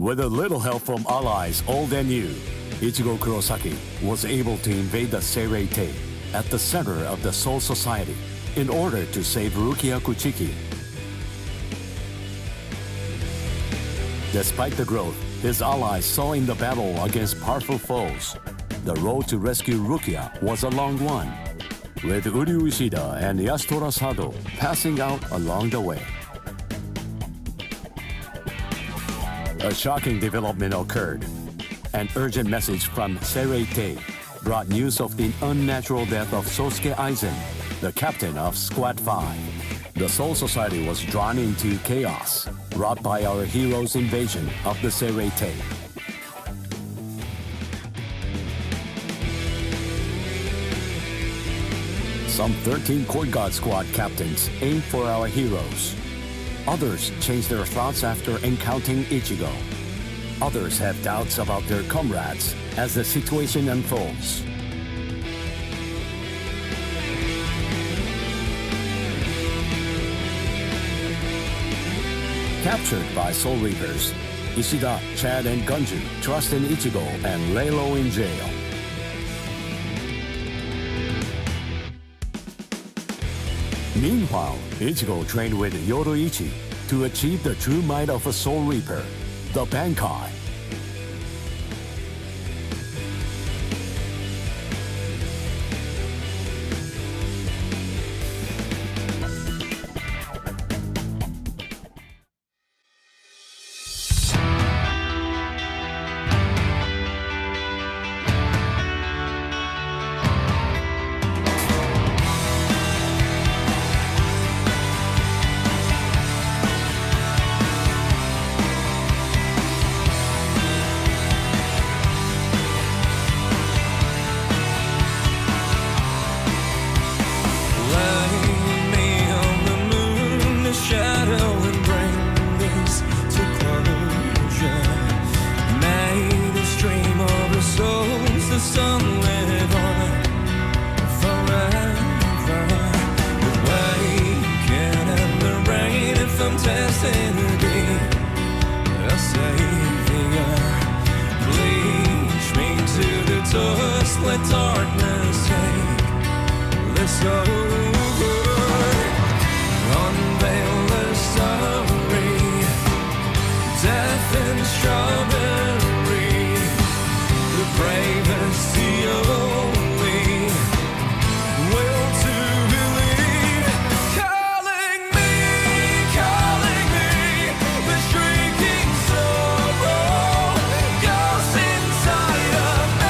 With a little help from allies old and new, Ichigo Kurosaki was able to invade the Seirei-tei at the center of the Soul Society in order to save Rukia Kuchiki. Despite the growth his allies saw in the battle against powerful foes, the road to rescue Rukia was a long one, with Uryu Ishida and Yasutora Sado passing out along the way. A shocking development occurred. An urgent message from Seirei-tei brought news of the unnatural death of Sosuke Aizen, the captain of Squad 5. The Soul Society was drawn into chaos, wrought by our hero's invasion of the Seirei-tei. Some 13 Court Guard Squad captains aimed for our heroes. Others changed their thoughts after encountering Ichigo. Others have doubts about their comrades as the situation unfolds. Captured by Soul Reapers, Ishida, Chad, and Gunju trust in Ichigo and lay low in jail. Meanwhile, Ichigo trained with Yoruichi to achieve the true might of a Soul Reaper, the Bankai. Let darkness take this over. Unveil the story. Death and strawberry. The bravest, the only will to believe. Calling me, the shrieking sorrow. Ghosts inside of me.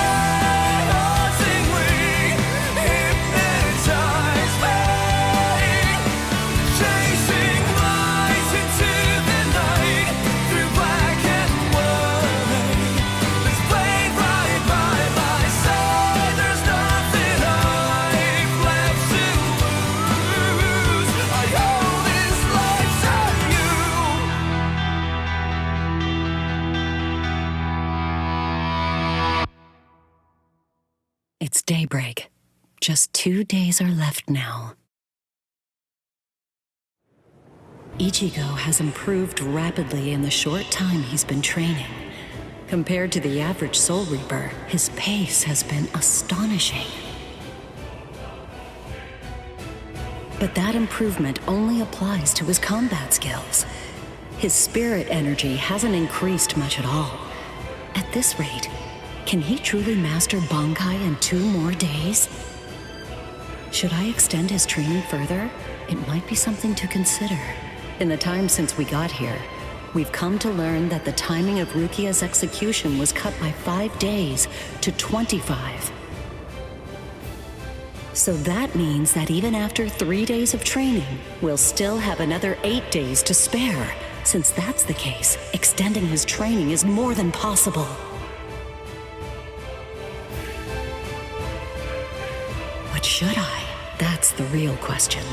It's daybreak. Just 2 days are left now. Ichigo has improved rapidly in the short time he's been training. Compared to the average Soul Reaper, his pace has been astonishing. But that improvement only applies to his combat skills. His spirit energy hasn't increased much at all. At this rate, can he truly master Bankai in 2 more days? Should I extend his training further? It might be something to consider. In the time since we got here, we've come to learn that the timing of Rukia's execution was cut by 5 days to 25. So that means that even after 3 days of training, we'll still have another 8 days to spare. Since that's the case, extending his training is more than possible. But should I? That's the real question.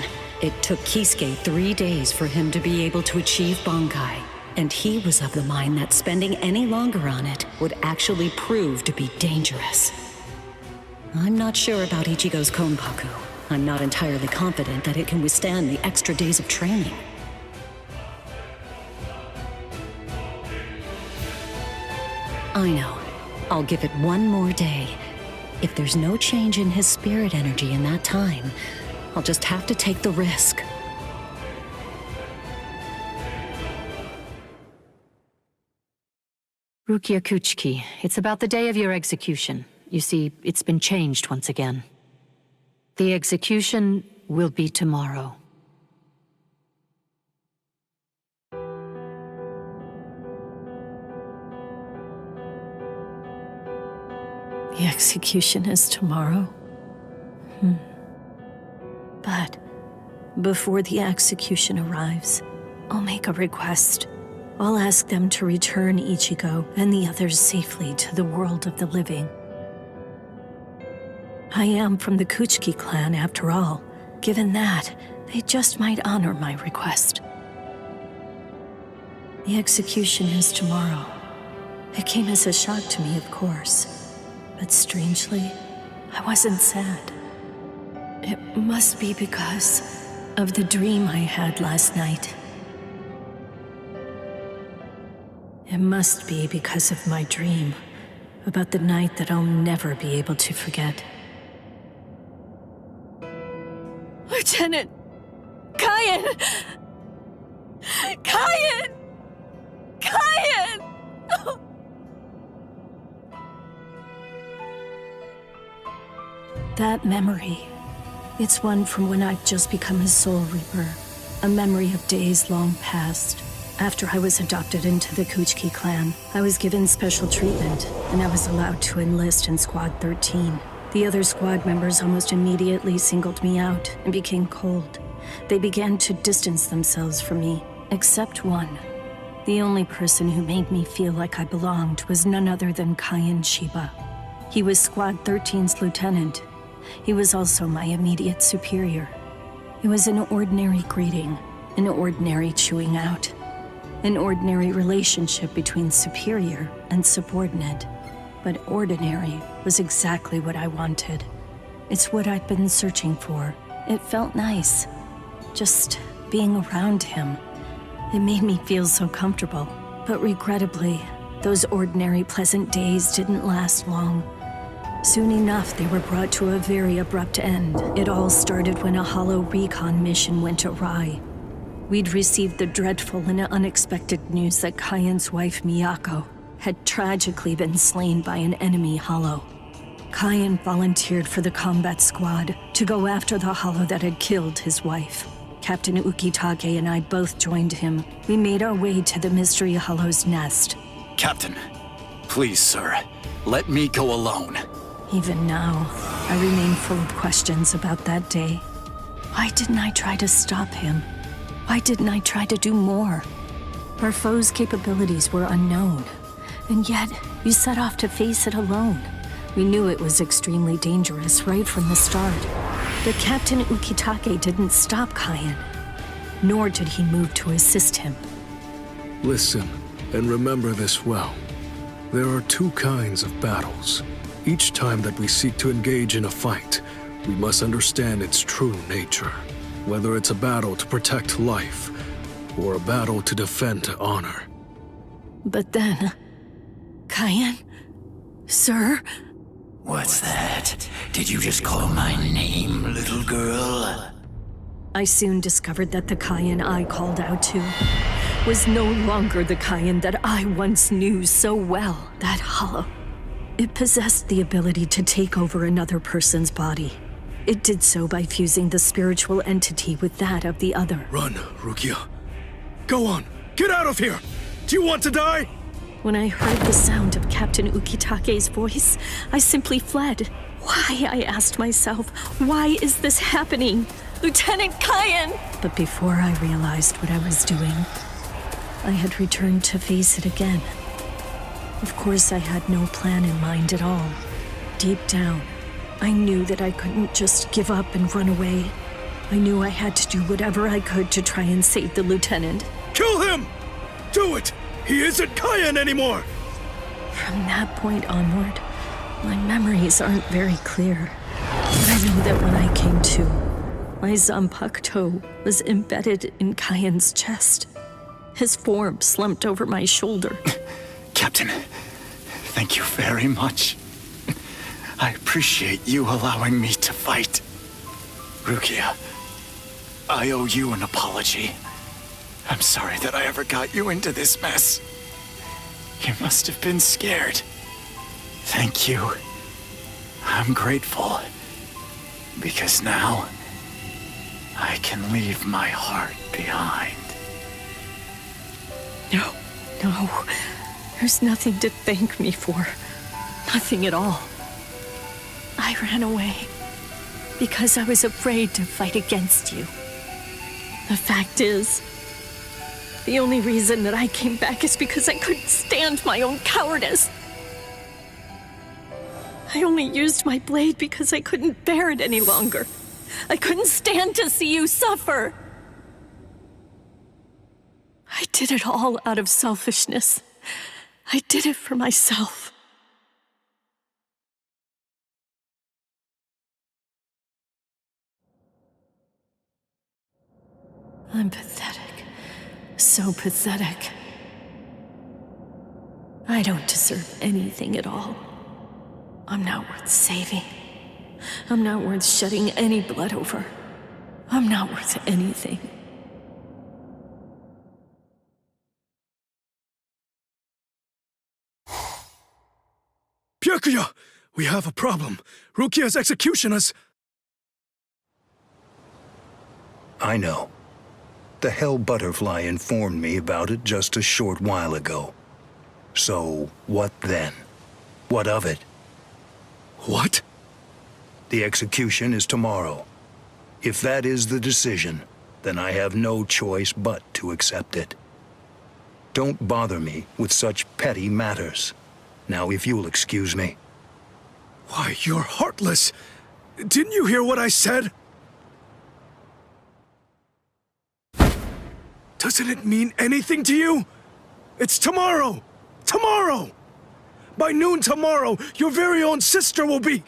It took Kisuke 3 days for him to be able to achieve Bankai, and he was of the mind that spending any longer on it would actually prove to be dangerous. I'm not sure about Ichigo's Konpaku. I'm not entirely confident that it can withstand the extra days of training. I know. I'll give it one more day. If there's no change in his spirit energy in that time, I'll just have to take the risk. Rukia Kuchiki, it's about the day of your execution. You see, it's been changed once again. The execution will be tomorrow. The execution is tomorrow? But before the execution arrives, I'll make a request. I'll ask them to return Ichigo and the others safely to the world of the living. I am from the Kuchiki clan after all. Given that, they just might honor my request. The execution is tomorrow. It came as a shock to me, of course. But strangely, I wasn't sad. It must be because of the dream I had last night. It must be because of my dream about the night that I'll never be able to forget. Lieutenant! Kyan! Kyan! Kyan! That memory, it's one from when I'd just become a soul reaper. A memory of days long past. After I was adopted into the Kuchiki clan, I was given special treatment, and I was allowed to enlist in Squad 13. The other squad members almost immediately singled me out and became cold. They began to distance themselves from me, except one. The only person who made me feel like I belonged was none other than Kyan Shiba. He was Squad 13's lieutenant. He was also my immediate superior. It was an ordinary greeting, an ordinary chewing out. An ordinary relationship between superior and subordinate. But ordinary was exactly what I wanted. It's what I'd been searching for. It felt nice. Just being around him. It made me feel so comfortable. But regrettably, those ordinary pleasant days didn't last long. Soon enough, they were brought to a very abrupt end. It all started when a hollow recon mission went awry. We'd received the dreadful and unexpected news that Kyan's wife, Miyako, had tragically been slain by an enemy hollow. Kyan volunteered for the combat squad to go after the hollow that had killed his wife. Captain Ukitake and I both joined him. We made our way to the mystery hollow's nest. Captain, please, sir, let me go alone. Even now, I remain full of questions about that day. Why didn't I try to stop him? Why didn't I try to do more? Our foe's capabilities were unknown, and yet you set off to face it alone. We knew it was extremely dangerous right from the start. But Captain Ukitake didn't stop Kyan, nor did he move to assist him. Listen, and remember this well. There are two kinds of battles. Each time that we seek to engage in a fight, we must understand its true nature. Whether it's a battle to protect life, or a battle to defend honor. But then... Kyan? Sir? What's that? Did you just call my name, little girl? I soon discovered that the Kyan I called out to was no longer the Kyan that I once knew so well. That hollow. It possessed the ability to take over another person's body. It did so by fusing the spiritual entity with that of the other. Run, Rukia. Go on, get out of here! Do you want to die? When I heard the sound of Captain Ukitake's voice, I simply fled. Why, I asked myself, why is this happening? Lieutenant Kyan! But before I realized what I was doing, I had returned to face it again. Of course, I had no plan in mind at all. Deep down, I knew that I couldn't just give up and run away. I knew I had to do whatever I could to try and save the lieutenant. Kill him! Do it! He isn't Kyan anymore! From that point onward, my memories aren't very clear. But I know that when I came to, my Zanpakuto was embedded in Kyan's chest. His form slumped over my shoulder. Captain, Thank you very much. I appreciate you allowing me to fight. Rukia, I owe you an apology. I'm sorry that I ever got you into this mess. You must have been scared. Thank you. I'm grateful. Because now, I can leave my heart behind. No. There's nothing to thank me for. Nothing at all. I ran away because I was afraid to fight against you. The fact is, the only reason that I came back is because I couldn't stand my own cowardice. I only used my blade because I couldn't bear it any longer. I couldn't stand to see you suffer. I did it all out of selfishness. I did it for myself. I'm pathetic. So pathetic. I don't deserve anything at all. I'm not worth saving. I'm not worth shedding any blood over. I'm not worth anything. Byakuya! We have a problem. Rukia's execution is... I know. The Hell Butterfly informed me about it just a short while ago. So, what then? What of it? What? The execution is tomorrow. If that is the decision, then I have no choice but to accept it. Don't bother me with such petty matters. Now, if you'll excuse me. Why, you're heartless. Didn't you hear what I said? Doesn't it mean anything to you? It's tomorrow! Tomorrow! By noon tomorrow, your very own sister will be...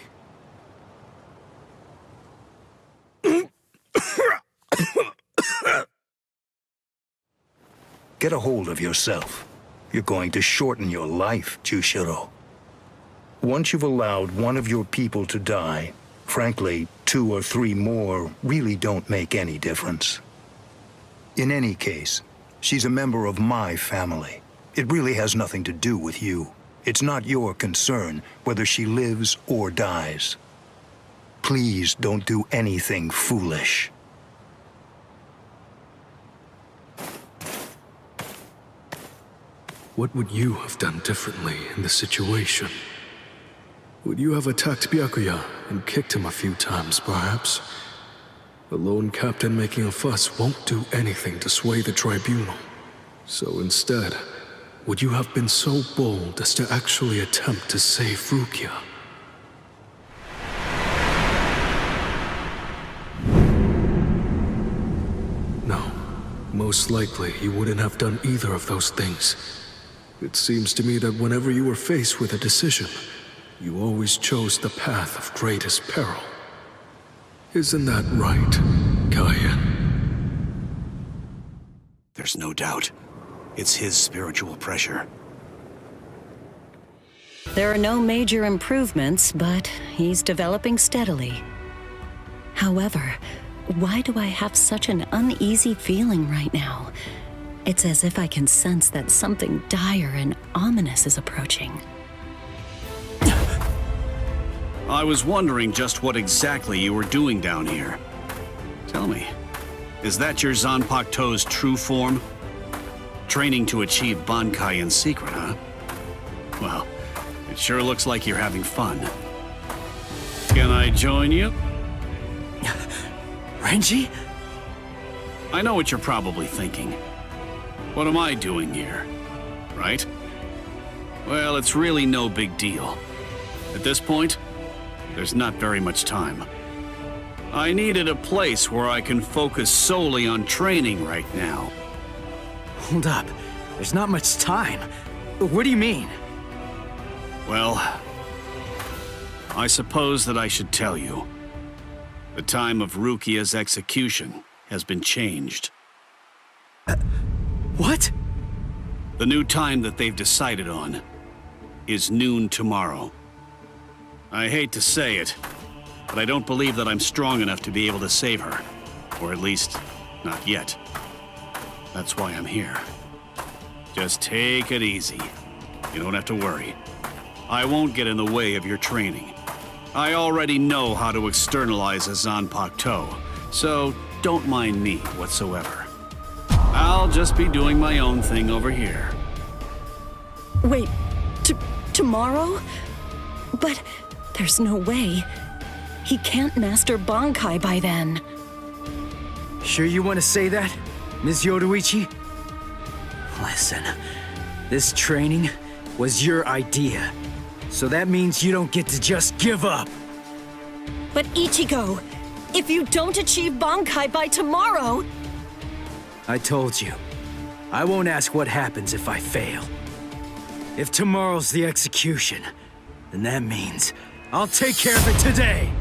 Get a hold of yourself. You're going to shorten your life, Jushiro. Once you've allowed one of your people to die, frankly, 2 or 3 more really don't make any difference. In any case, she's a member of my family. It really has nothing to do with you. It's not your concern whether she lives or dies. Please don't do anything foolish. What would you have done differently in this situation? Would you have attacked Byakuya and kicked him a few times, perhaps? The lone captain making a fuss won't do anything to sway the tribunal. So instead, would you have been so bold as to actually attempt to save Rukia? No, most likely you wouldn't have done either of those things. It seems to me that whenever you were faced with a decision, you always chose the path of greatest peril. Isn't that right, Kaien? There's no doubt. It's his spiritual pressure. There are no major improvements, but he's developing steadily. However, why do I have such an uneasy feeling right now? It's as if I can sense that something dire and ominous is approaching. I was wondering just what exactly you were doing down here. Tell me, is that your Zanpakuto's true form? Training to achieve Bankai in secret, huh? Well, it sure looks like you're having fun. Can I join you? Renji? I know what you're probably thinking. What am I doing here? Right? Well, it's really no big deal. At this point, there's not very much time. I needed a place where I can focus solely on training right now. Hold up. There's not much time. What do you mean? Well, I suppose that I should tell you. The time of Rukia's execution has been changed. What? The new time that they've decided on. is noon tomorrow. I hate to say it, but I don't believe that I'm strong enough to be able to save her. Or at least, not yet. That's why I'm here. Just take it easy. You don't have to worry. I won't get in the way of your training. I already know how to externalize a Zanpakuto, toe, so don't mind me whatsoever. I'll just be doing my own thing over here. Wait, tomorrow? But there's no way. He can't master Bankai by then. Sure you want to say that, Ms. Yoruichi? Listen, this training was your idea, so that means you don't get to just give up. But Ichigo, if you don't achieve Bankai by tomorrow... I told you, I won't ask what happens if I fail. If tomorrow's the execution, then that means I'll take care of it today!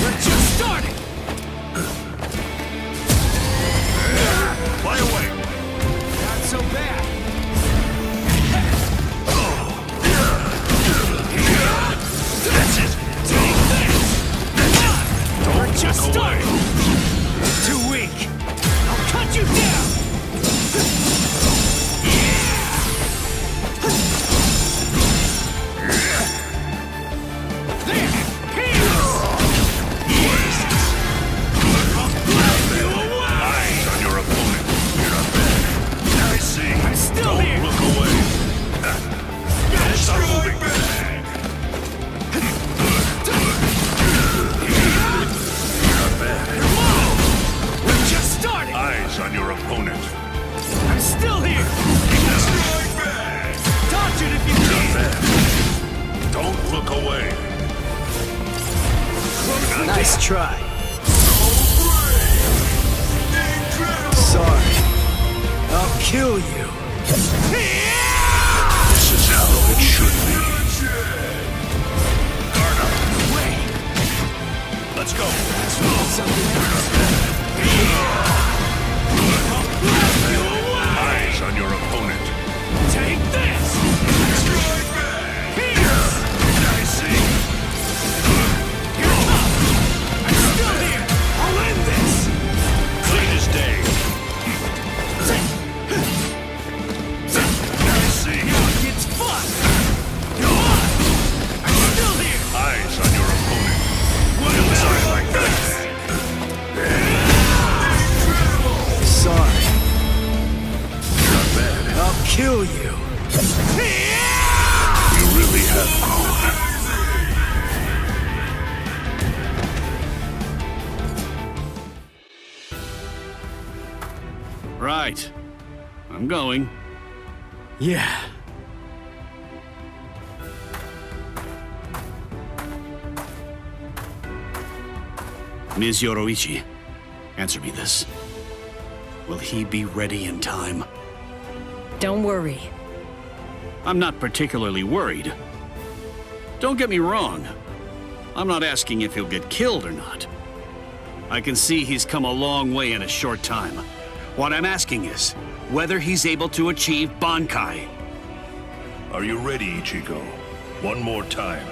We're just starting! Fly away! Not so bad! That's it! Take this! We're just Look away. starting! Too weak! I'll cut you down! There! Here! I'll blow you away! Eyes on your opponent. You're not bad. I see. I'm still Don't here. look away. Stop moving. You're not bad. We're just starting! Eyes on your opponent. I'm still here! Dodge it if you Not can! bad. Don't look away. Nice try. Sorry. I'll kill you. This is how it should be. Guard up. Let's go. Eyes on your opponent. Take this! Here! I see. You're tough! I'm still here! I'll end this! Clean as day. I see. It's fun! Go on! I'm still here! Eyes on your opponent. Inside like that. Sorry. Not bad. I'll kill you. You really have grown. Right. I'm going. Yeah. Ms. Yoruichi, answer me this. Will he be ready in time? Don't worry. I'm not particularly worried. Don't get me wrong. I'm not asking if he'll get killed or not. I can see he's come a long way in a short time. What I'm asking is whether he's able to achieve Bankai. Are you ready, Ichigo? One more time.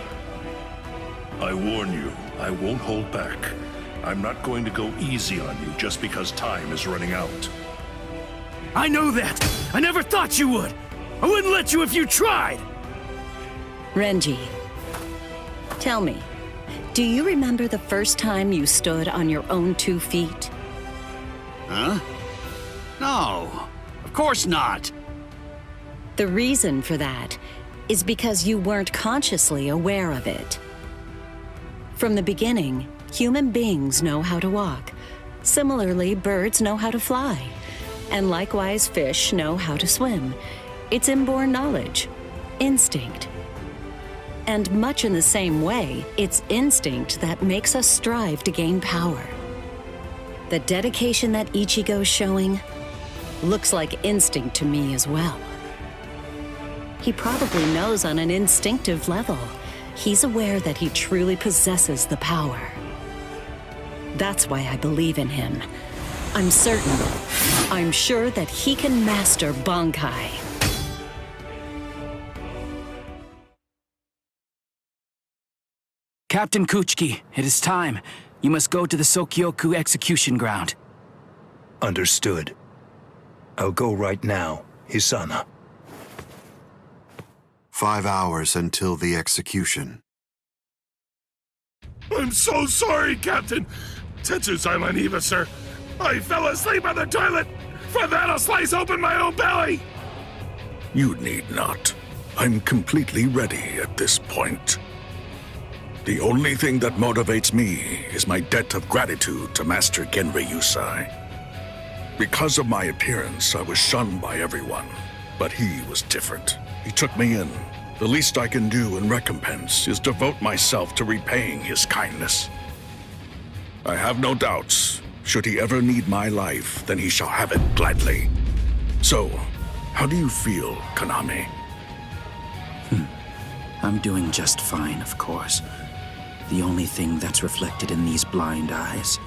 I warn you, I won't hold back. I'm not going to go easy on you just because time is running out. I know that! I never thought you would! I wouldn't let you if you tried! Renji, tell me, do you remember the first time you stood on your own 2 feet? Huh? No, of course not. The reason for that is because you weren't consciously aware of it. From the beginning, human beings know how to walk. Similarly, birds know how to fly. And likewise, fish know how to swim. It's inborn knowledge, instinct. And much in the same way, it's instinct that makes us strive to gain power. The dedication that Ichigo's showing looks like instinct to me as well. He probably knows on an instinctive level. He's aware that he truly possesses the power. That's why I believe in him. I'm certain. I'm sure that he can master Bankai. Captain Kuchiki, it is time. You must go to the Sokyoku execution ground. Understood. I'll go right now, Hisana. 5 hours until the execution. I'm so sorry, Captain. Tetsu-san, Eva, sir. I fell asleep on the toilet. For that, I'll slice open my own belly. You need not. I'm completely ready at this point. The only thing that motivates me is my debt of gratitude to Master Genri Yusai. Because of my appearance, I was shunned by everyone, but he was different. He took me in. The least I can do in recompense is devote myself to repaying his kindness. I have no doubts. Should he ever need my life, then he shall have it gladly. So, how do you feel, Konami? I'm doing just fine, of course. The only thing that's reflected in these blind eyes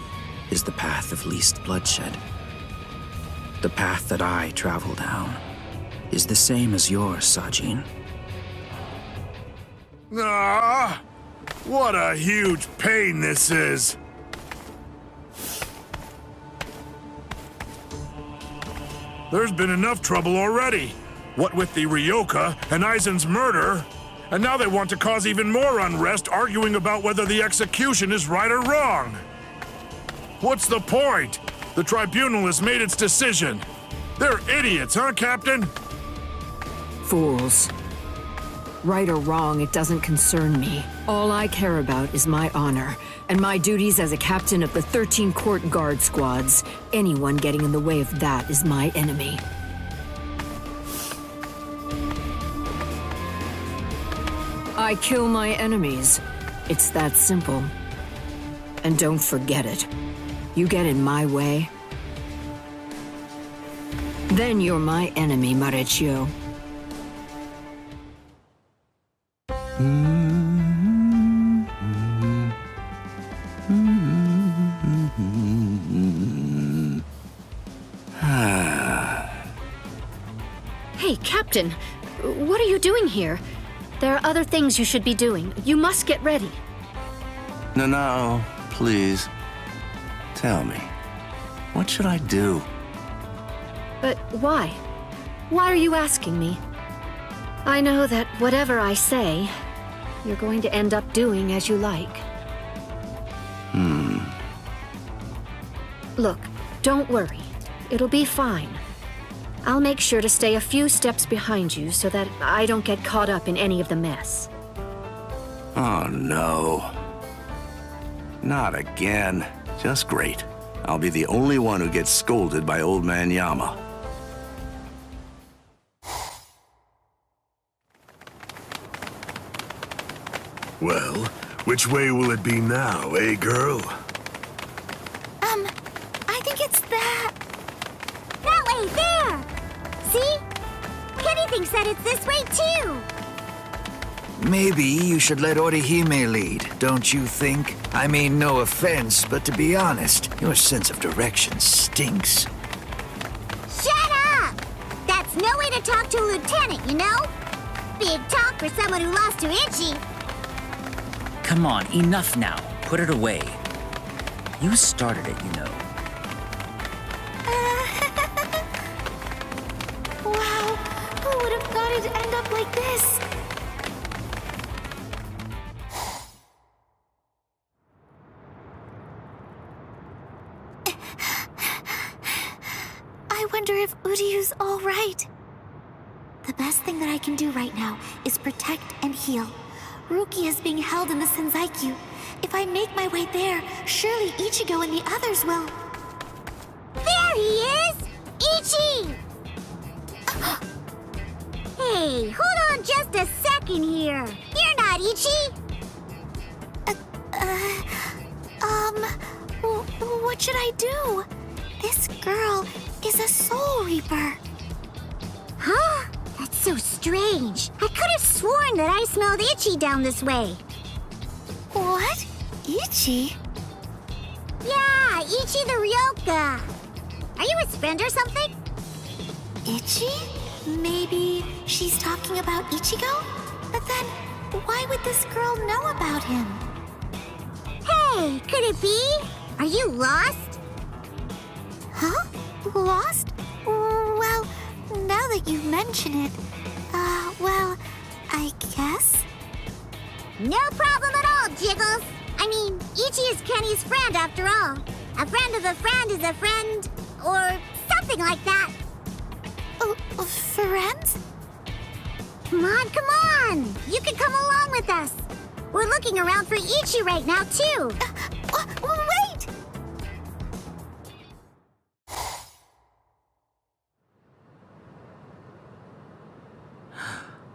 is the path of least bloodshed. The path that I travel down is the same as yours, Sajin. Ah, what a huge pain this is. There's been enough trouble already. What with the Ryoka and Aizen's murder, and now they want to cause even more unrest, arguing about whether the execution is right or wrong. What's the point? The tribunal has made its decision. They're idiots, huh, Captain? Fools. Right or wrong, it doesn't concern me. All I care about is my honor, and my duties as a captain of the 13 court guard squads. Anyone getting in the way of that is my enemy. I kill my enemies. It's that simple. And don't forget it. You get in my way, then you're my enemy, Marechio. Hey, Captain, what are you doing here? There are other things you should be doing. You must get ready. No, please. Tell me, what should I do? But why? Why are you asking me? I know that whatever I say, you're going to end up doing as you like. Look, don't worry. It'll be fine. I'll make sure to stay a few steps behind you so that I don't get caught up in any of the mess. Oh, no. Not again. Just great. I'll be the only one who gets scolded by Old Man Yama. Well, which way will it be now, eh, girl? I think it's that way, there! See? Kenny thinks that it's this way, too! Maybe you should let Orihime lead, don't you think? I mean, no offense, but to be honest, your sense of direction stinks. Shut up! That's no way to talk to a lieutenant, you know? Big talk for someone who lost to Ichi. Come on, enough now. Put it away. You started it, you know. Wow, who would have thought it'd end up like this? I wonder if Uryu's all right. The best thing that I can do right now is protect and heal. Rukia is being held in the Senzaiku. If I make my way there, surely Ichigo and the others will. There he is! Ichi! Hey, hold on just a second here. You're not Ichi! What should I do? This girl is a Soul Reaper. Huh? That's so strange. I could have sworn that I smelled Ichi down this way. What? Ichi? Yeah, Ichi the Ryoka. Are you his friend or something? Ichi? Maybe she's talking about Ichigo? But then, why would this girl know about him? Hey, could it be? Are you lost? Huh? Lost? Well, now that you mention it, well, I guess? No problem at all, Jiggles. I mean, Ichi is Kenny's friend after all. A friend of a friend is a friend, or something like that. Friends? Come on! You can come along with us. We're looking around for Ichi right now, too. Wait!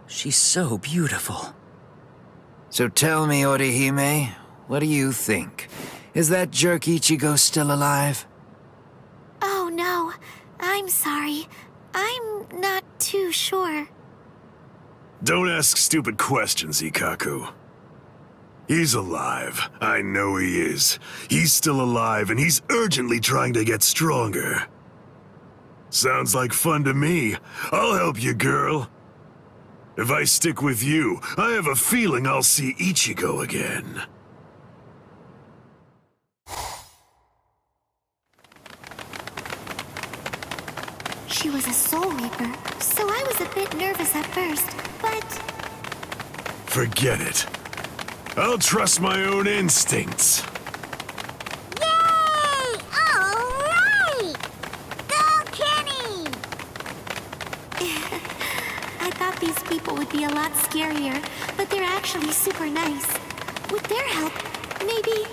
She's so beautiful. So tell me, Orihime, what do you think? Is that jerk Ichigo still alive? Oh no, I'm sorry. I'm not too sure. Don't ask stupid questions, Ikkaku. He's alive. I know he is. He's still alive, and he's urgently trying to get stronger. Sounds like fun to me. I'll help you, girl. If I stick with you, I have a feeling I'll see Ichigo again. She was a Soul Reaper, so I was a bit nervous at first, but... Forget it. I'll trust my own instincts. Yay! All right! Go, Kenny! I thought these people would be a lot scarier, but they're actually super nice. With their help, maybe